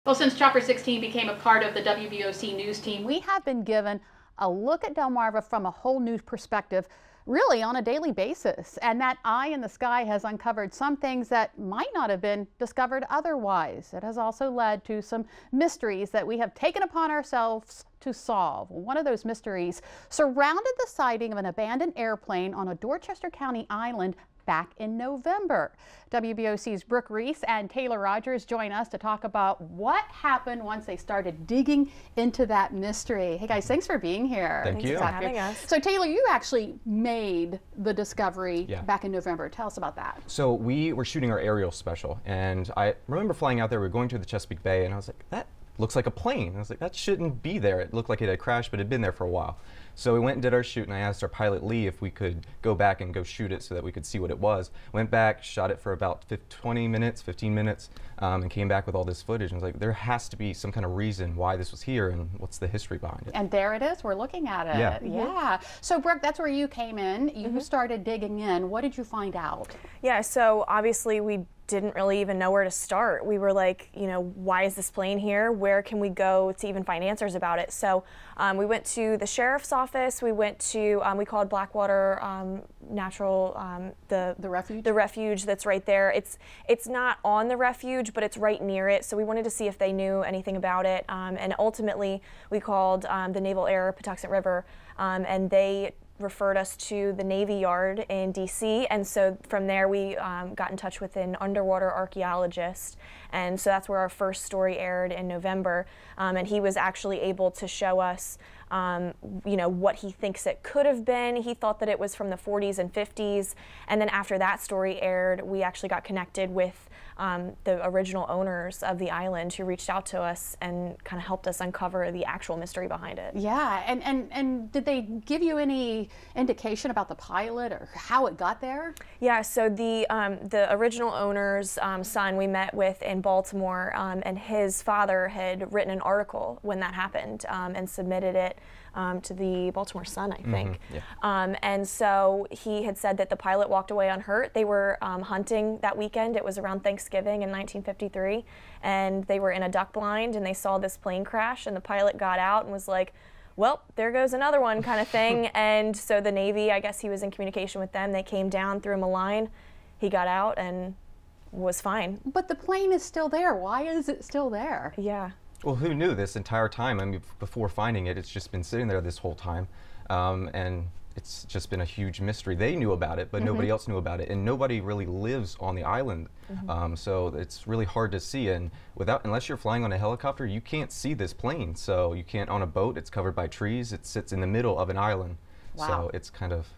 Well, since Chopper 16 became a part of the WBOC News team, we have been given a look at Delmarva from a whole new perspective, really on a daily basis. And that eye in the sky has uncovered some things that might not have been discovered otherwise. It has also led to some mysteries that we have taken upon ourselves to solve. One of those mysteries surrounded the sighting of an abandoned airplane on a Dorchester County island back in November. WBOC's Brooke Reese and Taylor Rogers join us to talk about what happened once they started digging into that mystery. Hey guys, thanks for being here. Thank you for having us. So Taylor, you actually made the discovery back in November. Tell us about that. So we were shooting our aerial special, and I remember flying out there. We were going to the Chesapeake Bay, and I was like, that looks like a plane. I was like, that shouldn't be there. It looked like it had crashed, but it had been there for a while. So we went and did our shoot, and I asked our pilot Lee if we could go back and go shoot it so that we could see what it was. Went back, shot it for about 15 minutes, and came back with all this footage. And I was like, there has to be some kind of reason why this was here, and what's the history behind it. And there it is. We're looking at it. Yeah. Yeah. So Brooke, that's where you came in. You started digging in. What did you find out? Yeah, so obviously we didn't really even know where to start. We were like, you know, why is this plane here? Where can we go to even find answers about it? So we went to the sheriff's office. We went to, we called Blackwater Natural, the refuge? The refuge that's right there. It's not on the refuge, but it's right near it. So we wanted to see if they knew anything about it. And ultimately we called the Naval Air Patuxent River, and they referred us to the Navy Yard in DC, and so from there we got in touch with an underwater archaeologist, and so that's where our first story aired in November, and he was actually able to show us you know, what he thinks it could have been. He thought that it was from the 40s and 50s, and then after that story aired, we actually got connected with the original owners of the island who reached out to us and kind of helped us uncover the actual mystery behind it. Yeah, and did they give you any indication about the pilot or how it got there? Yeah, so the original owner's son we met with in Baltimore, and his father had written an article when that happened and submitted it to the Baltimore Sun, I think. And so he had said that the pilot walked away unhurt. They were hunting that weekend. It was around Thanksgiving in 1953, and they were in a duck blind, and they saw this plane crash, and the pilot got out and was like, well, there goes another one, kind of thing. And so the Navy, I guess he was in communication with them. They came down, threw him a line. He got out and was fine. But the plane is still there. Why is it still there? Yeah. Well, who knew this entire time? I mean, before finding it, it's just been sitting there this whole time, and it's just been a huge mystery. They knew about it, but nobody else knew about it, and nobody really lives on the island, so it's really hard to see. And unless you're flying on a helicopter, you can't see this plane. So you can't on a boat. It's covered by trees. It sits in the middle of an island. Wow. So it's kind of.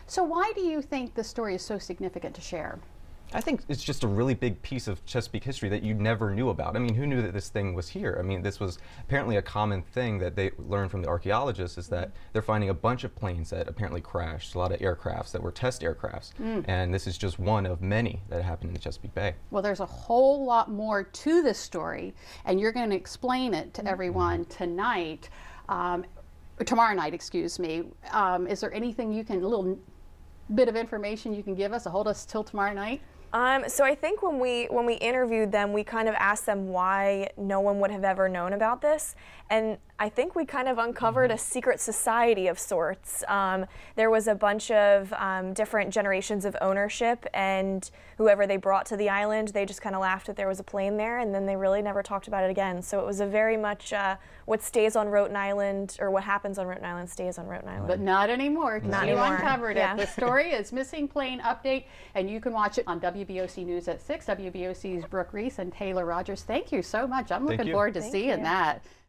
So why do you think the story is so significant to share? I think it's just a really big piece of Chesapeake history that you never knew about. I mean, who knew that this thing was here? I mean, this was apparently a common thing that they learned from the archaeologists, is that they're finding a bunch of planes that apparently crashed, a lot of aircrafts that were test aircrafts, and this is just one of many that happened in the Chesapeake Bay. Well, there's a whole lot more to this story, and you're going to explain it to everyone tonight, tomorrow night, excuse me. Is there anything you can, a little bit of information you can give us to hold us till tomorrow night? So I think when we interviewed them, we kind of asked them why no one would have ever known about this, and I think we kind of uncovered a secret society of sorts. There was a bunch of different generations of ownership, and whoever they brought to the island, they just kind of laughed that there was a plane there, and then they really never talked about it again. So it was a very much what stays on Roten Island, or what happens on Roten Island stays on Roten Island. But not anymore. Not you anymore. Uncovered it. The story is Missing Plane Update, and you can watch it on WBOC News at 6. WBOC's Brooke Reese and Taylor Rogers. Thank you so much. I'm looking forward to seeing that.